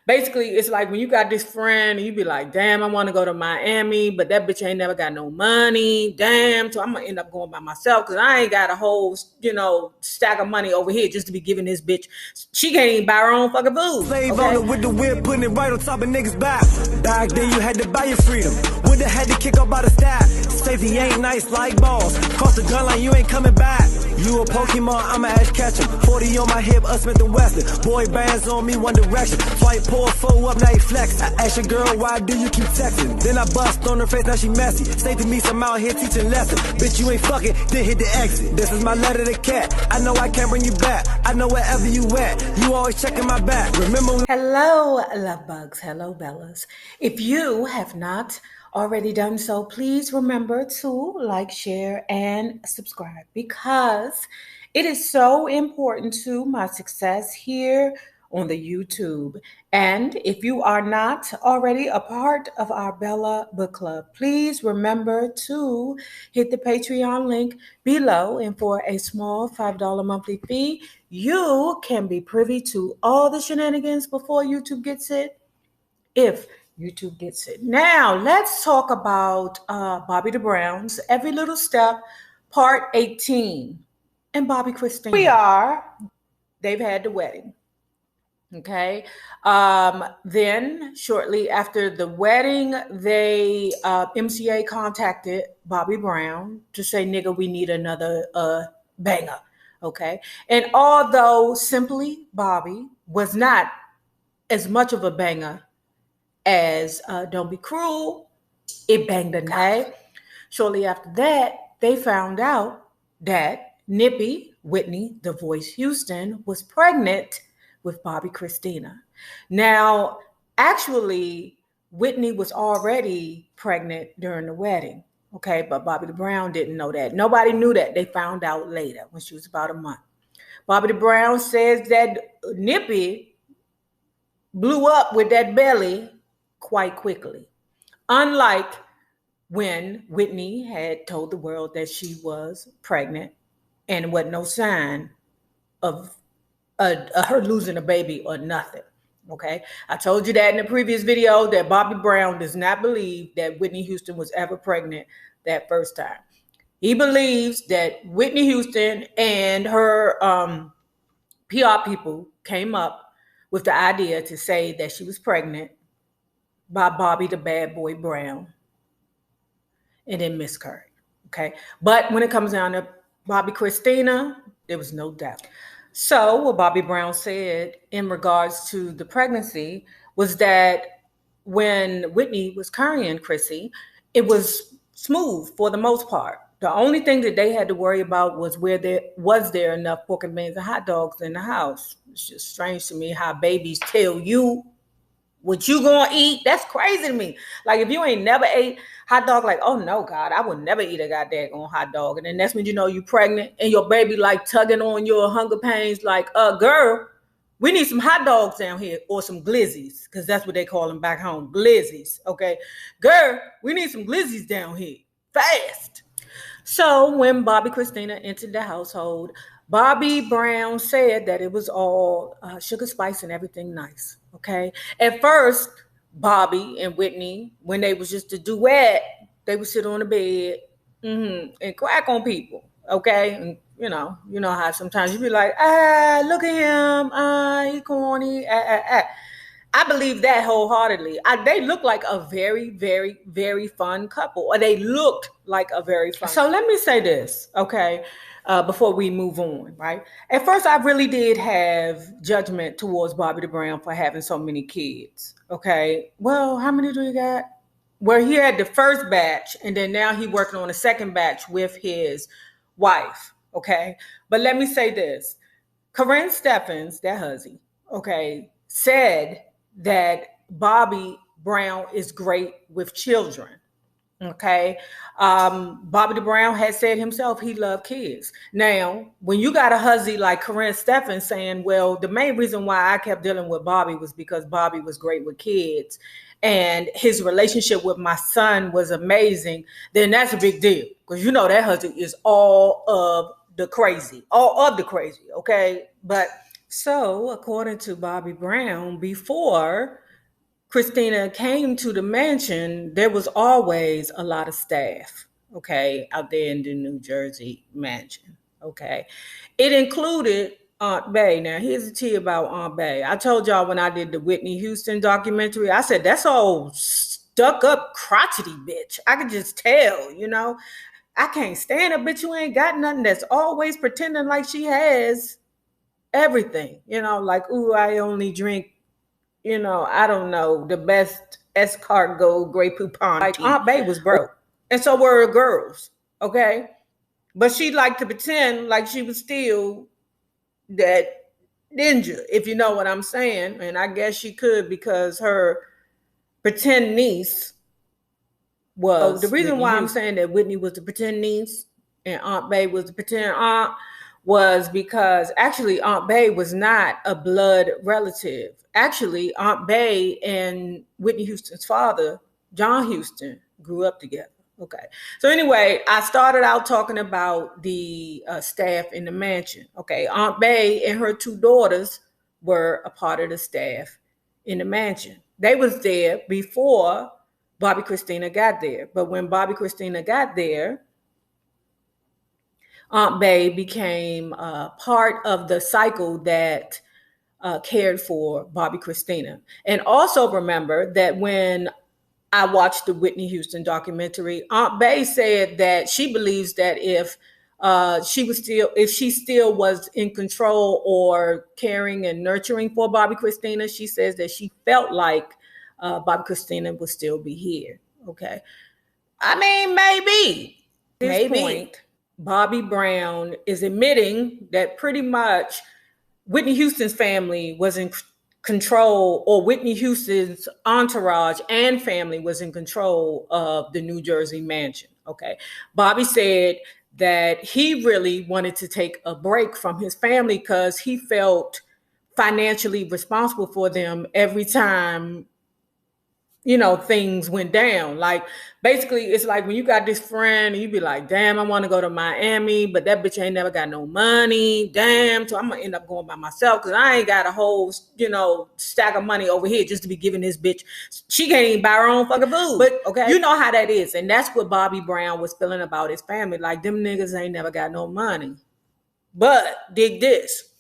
Basically, it's like when you got this friend and you be like, damn, I want to go to Miami, but that bitch ain't never got no money. Damn, so I'm going to end up going by myself because I ain't got a whole, stack of money over here just to be giving this bitch. She can't even buy her own fucking food. Slave owner with the whip, putting it right on top of niggas' back. Back then you had to buy your freedom. Woulda had to kick up by the stack. Safety ain't nice like balls. Cross the gun line, you ain't coming back. You a Pokemon, I'ma ash catch him. 40 on my hip, Smith and Wesson. Boy bands on me, one direction. Flight pull, foe up, now he flex. I ask your girl, why do you keep texting? Then I bust on her face, now she messy. Stay to me, some out here teaching lessons. Bitch, you ain't fucking, then hit the exit. This is my letter to cat. I know I can't bring you back. I know wherever you at. You always checking my back. Remember? Hello, love bugs. Hello, Bellas. If you have not already done so, please remember to like, share, and subscribe because it is so important to my success here on the YouTube. And if you are not already a part of our Bella Book Club, please remember to hit the Patreon link below. And for a small $5 monthly fee, you can be privy to all the shenanigans before YouTube gets it, if YouTube gets it. Now, let's talk about Bobbi the Brown's Every Little Step, Part 18, and Bobbi Kristina. They've had the wedding. Okay. Then shortly after the wedding, they MCA contacted Bobbi Brown to say, nigga, we need another banger. Okay. And although Simply Bobbi was not as much of a banger as Don't Be Cruel, it banged a night. Shortly after that, they found out that Nippy, Whitney, the voice Houston, was pregnant with Bobbi Kristina. Now, actually, Whitney was already pregnant during the wedding, okay? But Bobbi the Brown didn't know that. Nobody knew that. They found out later when she was about a month. Bobbi the Brown says that Nippy blew up with that belly quite quickly. Unlike when Whitney had told the world that she was pregnant and wasn't no sign of her losing a baby or nothing. Okay. I told you that in the previous video that Bobbi Brown does not believe that Whitney Houston was ever pregnant that first time. He believes that Whitney Houston and her PR people came up with the idea to say that she was pregnant by Bobbi the Bad Boy Brown and then miscarried. Okay. But when it comes down to Bobbi Kristina, there was no doubt. So what Bobbi Brown said in regards to the pregnancy was that when Whitney was carrying Chrissy, it was smooth for the most part. The only thing that they had to worry about was was there enough pork and beans and hot dogs in the house. It's just strange to me how babies tell you what you gonna eat. That's crazy to me. Like if you ain't never ate hot dog, like, oh no, God, I would never eat a goddamn hot dog. And then that's when you know you pregnant and your baby like tugging on your hunger pains, like, girl, we need some hot dogs down here or some glizzies, because that's what they call them back home, glizzies. Okay, girl, we need some glizzies down here fast. So when Bobbi Kristina entered the household, Bobbi Brown said that it was all sugar, spice, and everything nice. Okay. At first, Bobbi and Whitney, when they was just a duet, they would sit on the bed and crack on people. Okay. And you know how sometimes you be like, look at him. He corny. I believe that wholeheartedly. They look like a very, very, very fun couple, or they looked like a very fun. So let me say this, okay, before we move on, right? At first, I really did have judgment towards Bobbi the Brown for having so many kids, okay? Well, how many do you got? Well, he had the first batch, and then now he's working on the second batch with his wife, okay? But let me say this. Corinne Steffens, that huzzy, okay, said that Bobbi Brown is great with children. Okay. Bobbi the Brown has said himself he loved kids. Now, when you got a huzzy like Corinne Steffens saying, well, the main reason why I kept dealing with Bobbi was because Bobbi was great with kids and his relationship with my son was amazing, then that's a big deal. Because you know that huzzy is all of the crazy, okay? But So, according to Bobbi Brown, before Kristina came to the mansion, there was always a lot of staff, okay, out there in the New Jersey mansion, okay. It included Aunt Bae. Now, here's the tea about Aunt Bae. I told y'all when I did the Whitney Houston documentary, I said, that's all stuck up, crotchety bitch. I could just tell, you know. I can't stand a bitch who ain't got nothing, that's always pretending like she has everything, you know, like, ooh, I only drink, you know, I don't know, the best escargot Grey Poupon like tea. Aunt Bae was broke. And so were her girls, okay? But she liked to pretend like she was still that ninja, if you know what I'm saying. And I guess she could because her pretend niece was. So the reason why I'm saying that Whitney was the pretend niece and Aunt Bae was the pretend aunt was because actually Aunt Bae was not a blood relative. Actually, Aunt Bae and Whitney Houston's father, John Houston, grew up together. Okay. So anyway, I started out talking about the staff in the mansion. Okay. Aunt Bae and her two daughters were a part of the staff in the mansion. They was there before Bobbi Kristina got there. But when Bobbi Kristina got there, Aunt Bae became part of the cycle that cared for Bobbi Kristina. And also remember that when I watched the Whitney Houston documentary, Aunt Bae said that she believes that if she still was in control or caring and nurturing for Bobbi Kristina, she says that she felt like Bobbi Kristina would still be here. Okay. I mean, maybe. At this point, Bobbi Brown is admitting that pretty much Whitney Houston's family was in control, or Whitney Houston's entourage and family was in control of the New Jersey mansion. Okay. Bobbi said that he really wanted to take a break from his family because he felt financially responsible for them every time, you know, things went down. Like, basically, it's like when you got this friend and you be like, damn, I want to go to Miami, but that bitch ain't never got no money. Damn, so I'm going to end up going by myself because I ain't got a whole, you know, stack of money over here just to be giving this bitch. She can't even buy her own fucking food. But, okay, you know how that is. And that's what Bobbi Brown was feeling about his family. Like, them niggas ain't never got no money. But, dig this.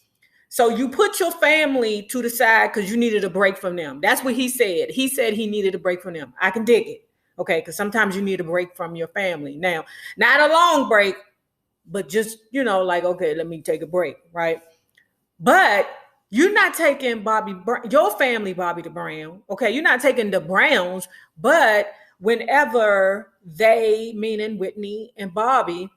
So you put your family to the side because you needed a break from them. That's what he said. He said he needed a break from them. I can dig it. Okay, because sometimes you need a break from your family. Now, not a long break, but just, you know, like, okay, let me take a break, right? But you're not taking your family, Bobbi the Brown. Okay, you're not taking the Browns, but whenever they, meaning Whitney and Bobbi,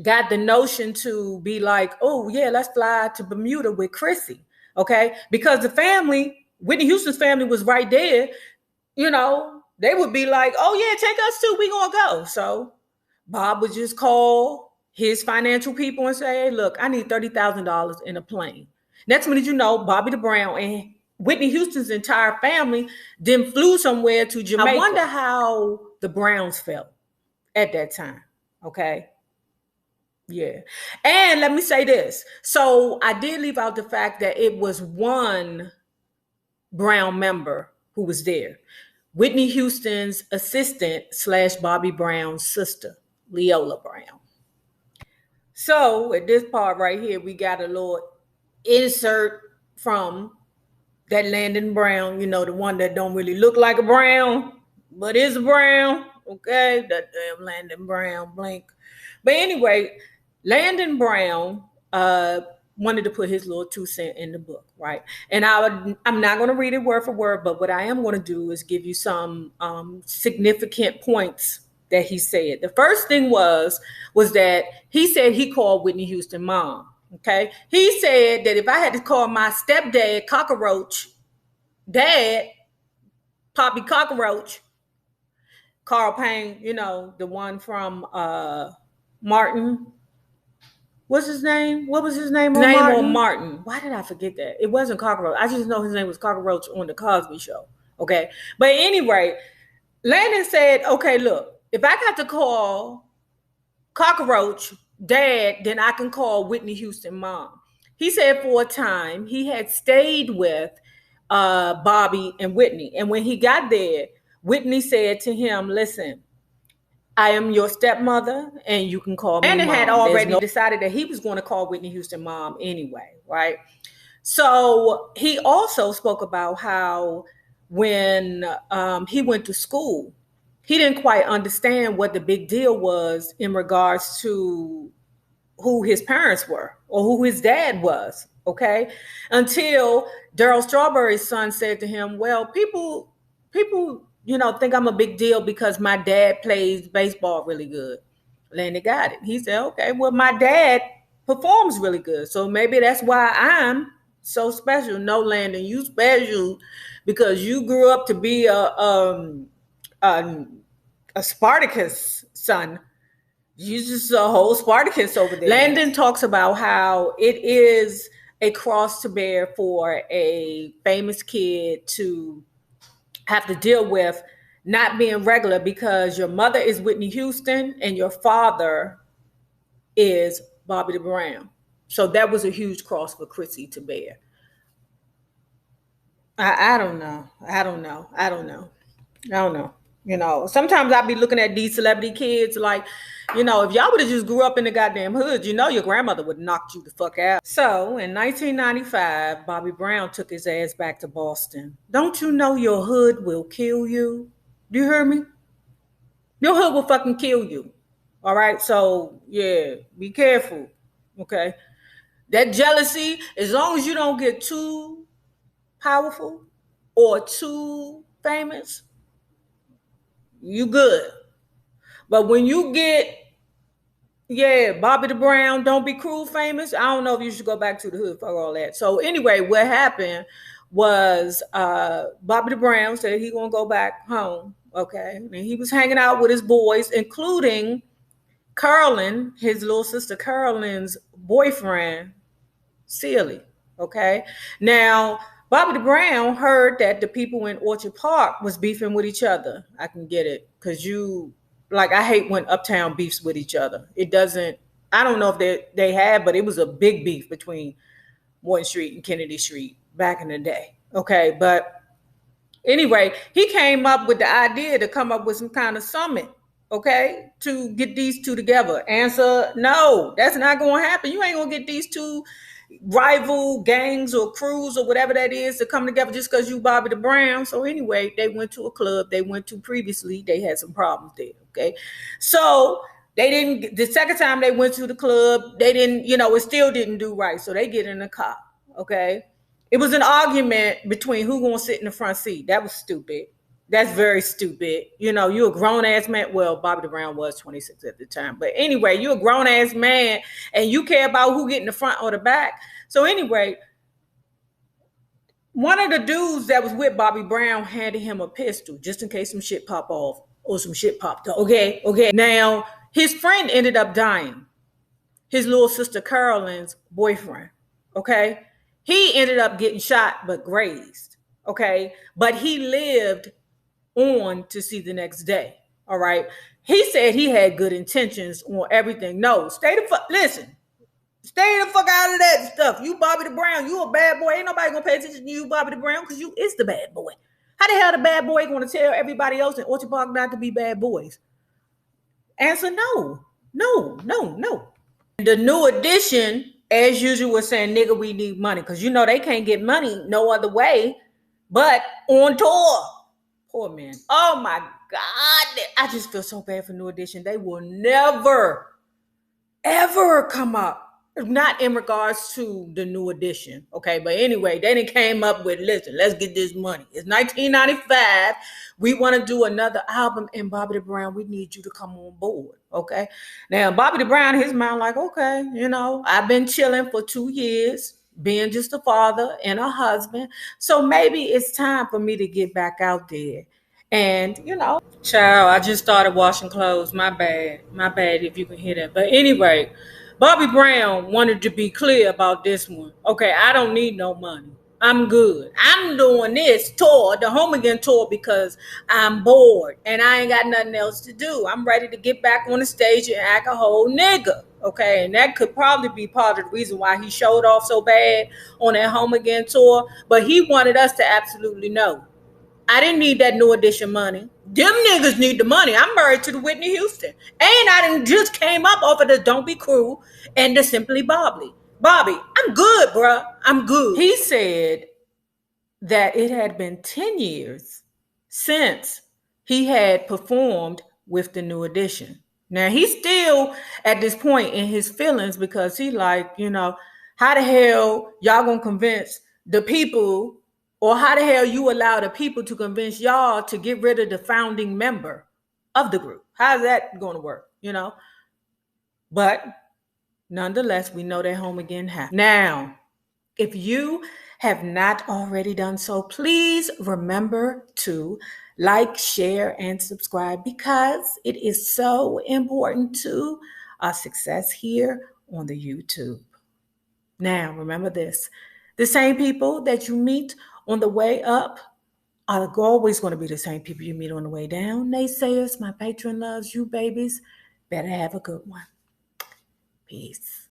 got the notion to be like, oh yeah, let's fly to Bermuda with Chrissy, okay? Because the family, Whitney Houston's family was right there, you know, they would be like, oh yeah, take us too, we gonna go. So Bob would just call his financial people and say, hey, look, I need $30,000 in a plane. Next minute, you know, Bobbi the Brown and Whitney Houston's entire family then flew somewhere to Jamaica. I wonder how the Browns felt at that time, okay? Yeah. And let me say this. So I did leave out the fact that it was one Brown member who was there. Whitney Houston's assistant / Bobbi Brown's sister, Leola Brown. So at this part right here, we got a little insert from that Landon Brown, you know, the one that don't really look like a Brown, but is a Brown. Okay, that damn Landon Brown, blink. But anyway, Landon Brown wanted to put his little 2 cents in the book, right? And I'm not going to read it word for word, but what I am going to do is give you some significant points that he said. The first thing was that he said he called Whitney Houston mom, okay? He said that if I had to call my stepdad Cockroach dad, Poppy Cockroach, Carl Payne, you know, the one from Martin. What's his name? What was his name on Martin? Why did I forget that? It wasn't Cockroach. I just know his name was Cockroach on the Cosby Show. Okay. But anyway, Landon said, okay, look, if I got to call Cockroach dad, then I can call Whitney Houston mom. He said for a time he had stayed with Bobbi and Whitney. And when he got there, Whitney said to him, listen, I am your stepmother and you can call me Landon mom. Had already decided that he was going to call Whitney Houston mom anyway, right? So he also spoke about how when he went to school, he didn't quite understand what the big deal was in regards to who his parents were or who his dad was, okay? Until Darryl Strawberry's son said to him, well, people, think I'm a big deal because my dad plays baseball really good. Landon got it. He said, okay, well, my dad performs really good. So maybe that's why I'm so special. No, Landon, you special because you grew up to be a Spartacus son. You just a whole Spartacus over there. Landon talks about how it is a cross to bear for a famous kid to have to deal with not being regular because your mother is Whitney Houston and your father is Bobby Brown. So that was a huge cross for Chrissy to bear. I don't know. Sometimes I be looking at these celebrity kids like, if y'all would have just grew up in the goddamn hood, your grandmother would have knocked you the fuck out. So in 1995, Bobby Brown took his ass back to Boston. Don't you know your hood will kill you? Do you hear me? Your hood will fucking kill you. All right? So, yeah, be careful. Okay? That jealousy, as long as you don't get too powerful or too famous, you good. But when you get, Bobby the Brown, don't be cruel famous, I don't know if you should go back to the hood for all that. So anyway, what happened was Bobby the Brown said he gonna go back home, okay? And he was hanging out with his boys, including Carolyn, his little sister Carolyn's boyfriend, Sealy, okay? Now, Bobby the Brown heard that the people in Orchard Park was beefing with each other. I can get it because I hate when Uptown beefs with each other. It doesn't, I don't know if they had, but it was a big beef between Morton Street and Kennedy Street back in the day. Okay, but anyway, he came up with the idea to come up with some kind of summit, okay, to get these two together. Answer, no, that's not going to happen. You ain't going to get these two rival gangs or crews or whatever that is to come together just because you Bobby the Brown. So anyway, they went to a club they went to previously. They had some problems there, okay? So they didn't, the second time they went to the club, they didn't, it still didn't do right. So they get in the car, okay? It was an argument between who gonna sit in the front seat. That was stupid. That's very stupid. You're a grown-ass man. Well, Bobby the Brown was 26 at the time. But anyway, you're a grown-ass man, and you care about who get in the front or the back. So anyway, one of the dudes that was with Bobby Brown handed him a pistol just in case some shit pop off or some shit popped up. Okay. Now, his friend ended up dying. His little sister Carolyn's boyfriend. Okay. He ended up getting shot but grazed. Okay. But he lived on to see the next day. All right. He said he had good intentions on everything. No, stay the fuck out of that stuff. You Bobby the Brown, you a bad boy. Ain't nobody gonna pay attention to you, Bobby the Brown, because you is the bad boy. How the hell the bad boy gonna tell everybody else in Orchard Park not to be bad boys? Answer, no. The New Edition, as usual, was saying, nigga, we need money. Because they can't get money no other way but on tour. Poor man. Oh my God. I just feel so bad for New Edition. They will never, ever come up. Not in regards to the New Edition. Okay. But anyway, they done came up with, listen, let's get this money. It's 1995. We want to do another album. And Bobby the Brown, we need you to come on board. Okay. Now, Bobby the Brown, his mind like, okay, I've been chilling for 2 years, being just a father and a husband. So maybe it's time for me to get back out there. And, child, I just started washing clothes. My bad if you can hear that. But anyway, Bobby Brown wanted to be clear about this one. Okay, I don't need no money. I'm good. I'm doing this tour, the Home Again tour, because I'm bored and I ain't got nothing else to do. I'm ready to get back on the stage and act a whole nigga. Okay, and that could probably be part of the reason why he showed off so bad on that Home Again tour. But he wanted us to absolutely know, I didn't need that New Edition money. Them niggas need the money. I'm married to the Whitney Houston. And I didn't just came up off of the Don't Be Cruel and the Simply Bobby. Bobby, I'm good, bruh. I'm good. He said that it had been 10 years since he had performed with the New Edition. Now he's still at this point in his feelings because he like, how the hell y'all gonna convince the people, or how the hell you allow the people to convince y'all to get rid of the founding member of the group? How's that gonna work? But nonetheless, we know that Home Again happened. Now, if you have not already done so, please remember to like, share, and subscribe because it is so important to our success here on the YouTube. Now, remember this: the same people that you meet on the way up are always going to be the same people you meet on the way down. Naysayers, my patron loves you, babies. Better have a good one. Peace.